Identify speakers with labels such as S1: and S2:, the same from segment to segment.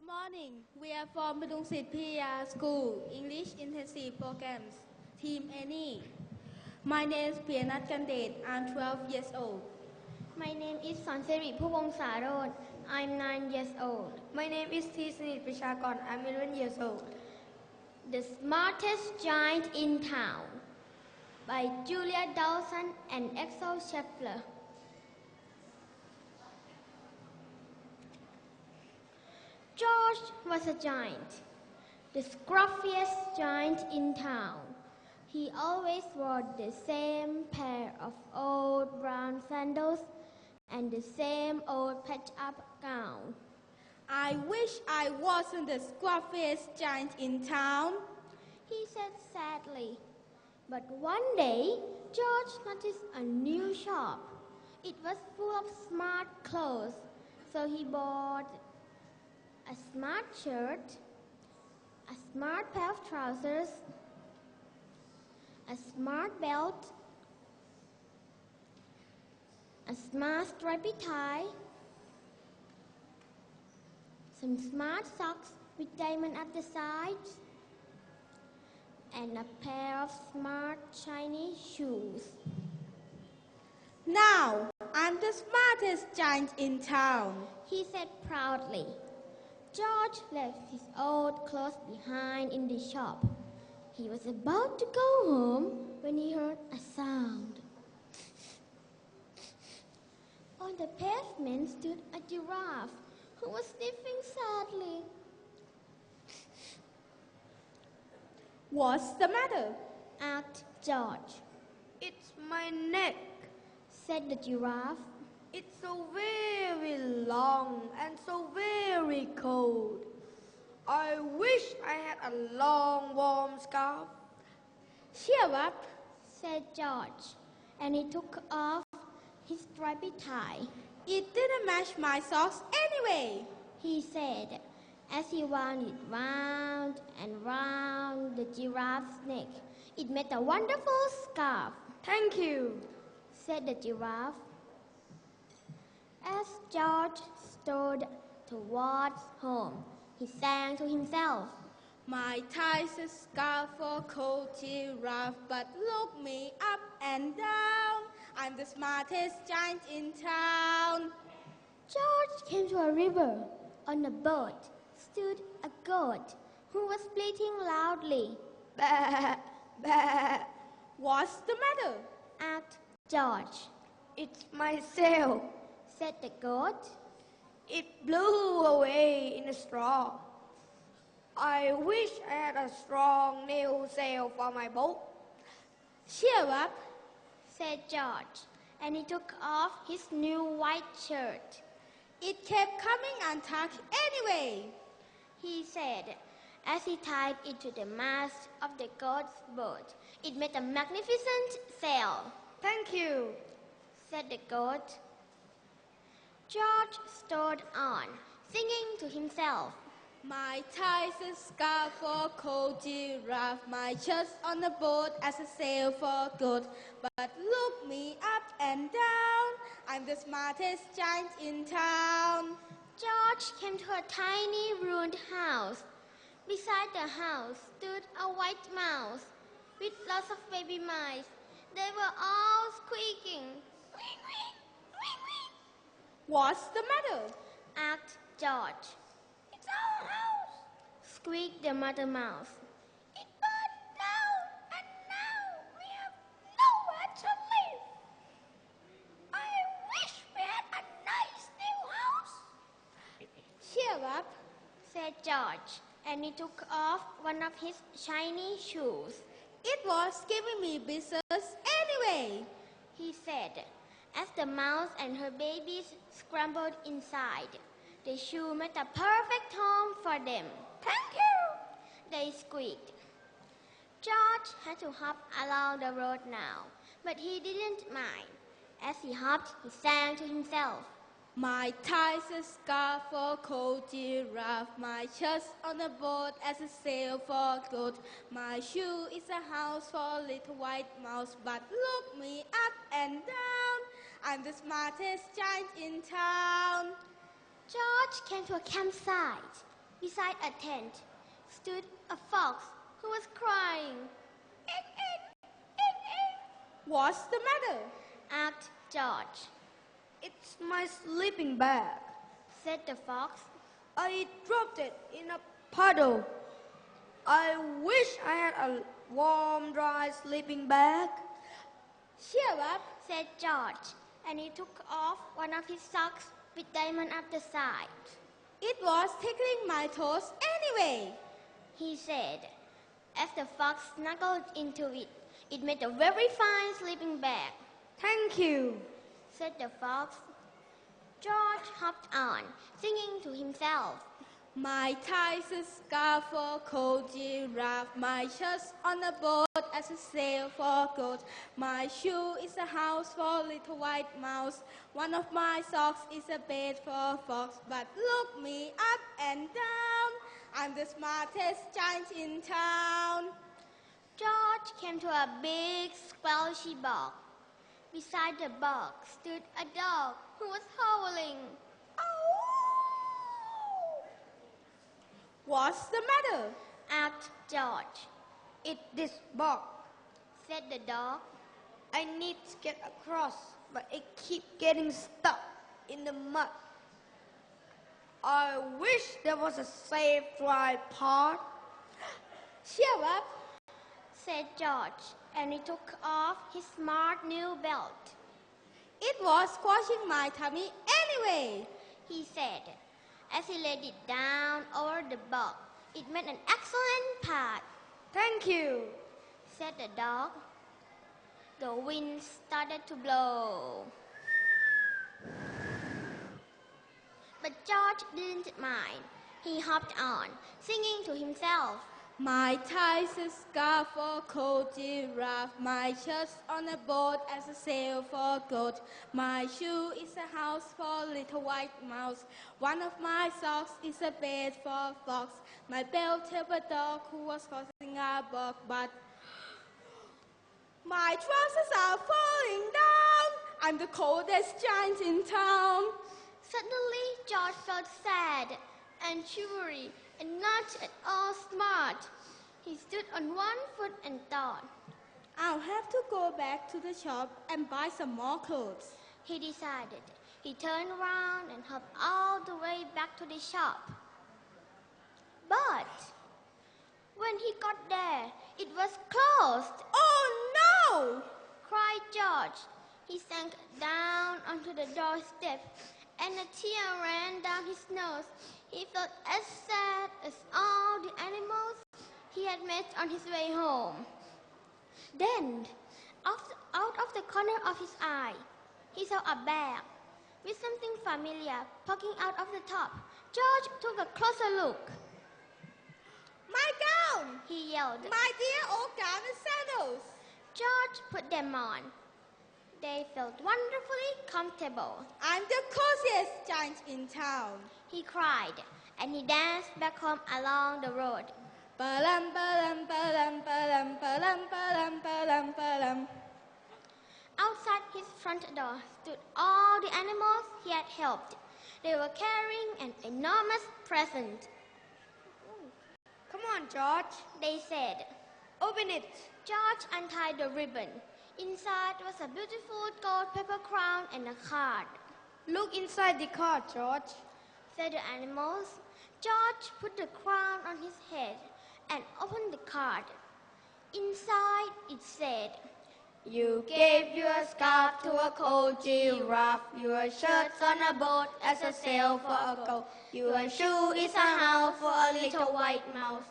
S1: Good morning. We are from Padungsit Piya School, English Intensive Programs, Team Annie. My name is Piyanat Kandet. I'm 12 years old.
S2: My name is Sanseri Phuvongsaroth. I'm 9 years old.
S3: My name is Tisnit Prishakon. I'm 11 years old.
S2: The Smartest Giant in Town by Julia Dawson and Axel Scheffler. George was a giant, the scruffiest giant in town. He always wore the same pair of old brown sandals and the same old patched-up gown.
S1: I wish I wasn't the scruffiest giant in town,
S2: he said sadly. But one day, George noticed a new shop. It was full of smart clothes, so he bought a smart shirt, a smart pair of trousers, a smart belt, a smart stripy tie, some smart socks with diamonds at the sides, and a pair of smart shiny shoes.
S1: Now I'm the smartest giant in town,
S2: he said proudly. George left his old clothes behind in the shop. He was about to go home when he heard a sound. On the pavement stood a giraffe who was sniffing sadly.
S1: What's the matter?
S2: asked George.
S3: It's my neck,
S2: said the giraffe.
S3: It's so very long and so very cold. I wish I had a long warm scarf.
S1: Cheer up,
S2: said George, and he took off his stripy tie.
S1: It didn't match my socks anyway,
S2: he said, as he wound it round and round the giraffe's neck. It made a wonderful scarf.
S3: Thank you,
S2: said the giraffe. As George strode towards home, he sang to himself.
S1: My tie's a scarf for cold giraffe, but look me up and down. I'm the smartest giant in town.
S2: George came to a river. On a boat stood a goat who was bleating loudly.
S3: Bah, bah.
S1: What's the matter?
S2: asked George.
S3: It's my sail,
S2: said the goat.
S3: It blew away in a straw. I wish I had a strong new sail for my boat.
S1: Cheer up,
S2: said George, and he took off his new white shirt.
S1: It kept coming untucked anyway,
S2: he said, as he tied it to the mast of the goat's boat. It made a magnificent sail.
S3: Thank you,
S2: said the goat. George strode on, singing to himself.
S1: My tie's a scarf for cold giraffe, my chest on the boat as a sail for good. But look me up and down, I'm the smartest giant in town.
S2: George came to a tiny ruined house. Beside the house stood a white mouse with lots of baby mice. They were all squeaking. Wing, wing, wing, wing.
S1: What's the matter?
S2: asked George.
S3: It's our house,
S2: squeaked the mother mouse.
S3: It burned down, and now we have nowhere to live. I wish we had a nice new house.
S1: Cheer up,
S2: said George, and he took off one of his shiny shoes.
S1: It was giving me business anyway,
S2: he said, as the mouse and her babies scrambled inside. The shoe made a perfect home for them.
S3: Thank you,
S2: they squeaked. George had to hop along the road now, but he didn't mind. As he hopped, he sang to himself.
S1: My tie's a scarf for cold giraffe, my chest on a boat as a sail for good. My shoe is a house for little white mouse, but look me up and down, I'm the smartest giant in town.
S2: George came to a campsite. Beside a tent stood a fox who was crying.
S1: What's the matter?
S2: Asked George.
S4: It's my sleeping bag.
S2: Said the fox.
S4: I dropped it in a puddle. I wish I had a warm, dry sleeping bag.
S1: Cheer up.
S2: Said George, and he took off one of his socks with diamond at the side.
S1: It was tickling my toes anyway.
S2: He said. As the fox snuggled into it, it made a very fine sleeping bag.
S4: Thank you,
S2: said the fox. George hopped on, singing to himself.
S1: My tie's a scarf for cold giraffe, my shirt's on a boat as a sail for goat. My shoe is a house for little white mouse. One of my socks is a bed for fox. But look me up and down, I'm the smartest giant in town.
S2: George came to a big squelchy bog. Beside the bog stood a dog who was howling.
S1: What's the matter?
S2: Asked George.
S4: it's this bog.
S2: Said the dog.
S4: I need to get across, but I keep getting stuck in the mud. I wish there was a safe, dry path.
S1: Cheer up.
S2: Said George, and he took off his smart new belt.
S1: It was squashing my tummy anyway.
S2: He said, as he laid it down over the bog. It made an excellent path.
S4: Thank you,
S2: said the dog. The wind started to blow. But George didn't mind. He hopped on, singing to himself.
S1: My tie's a scarf for cold giraffe, my shirt's on a boat as a sail for goat. My shoe is a house for little white mouse. One of my socks is a bed for fox. My belt helped a dog who was crossing a bog, but my trousers are falling down. I'm the coldest giant in town.
S2: Suddenly, George felt sad and shivery and not at all smart. He stood on one foot and thought.
S1: I'll have to go back to the shop and buy some more clothes.
S2: He decided. He turned around and hopped all the way back to the shop. But when he got there, it was closed.
S1: Oh no!
S2: Cried George. He sank down onto the doorstep and a tear ran down his nose. He felt as sad as all the animals he had met on his way home. Then, out of the corner of his eye, he saw a bag with something familiar poking out of the top. George took a closer look.
S1: My gown!
S2: He yelled.
S1: My dear old gown and sandals!
S2: George put them on. They felt wonderfully comfortable.
S1: I'm the coziest giant in town.
S2: He cried, and he danced back home along the road.
S1: Ba-lam, ba-lam, ba-lam, ba-lam, ba-lam, ba-lam, ba-lam, ba-lam.
S2: Outside his front door stood all the animals he had helped. They were carrying an enormous present.
S4: Come on, George.
S2: They said.
S4: Open it.
S2: George untied the ribbon. Inside was a beautiful gold paper crown and a card.
S4: Look inside the card, George.
S2: Said the animals. George put the crown on his head and opened the card. Inside it said,
S4: You gave your scarf to a cold giraffe, your shirt's on a boat as a sail for a goat, your shoe is a house for a little white mouse,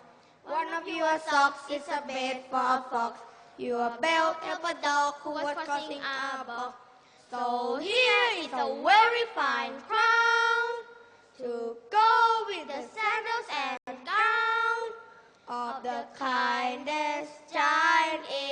S4: one of your socks is a bed for a fox, your belt help a dog who was crossing a bog. So here is a very fine crown to go with the sandals and gown of the kindest giant in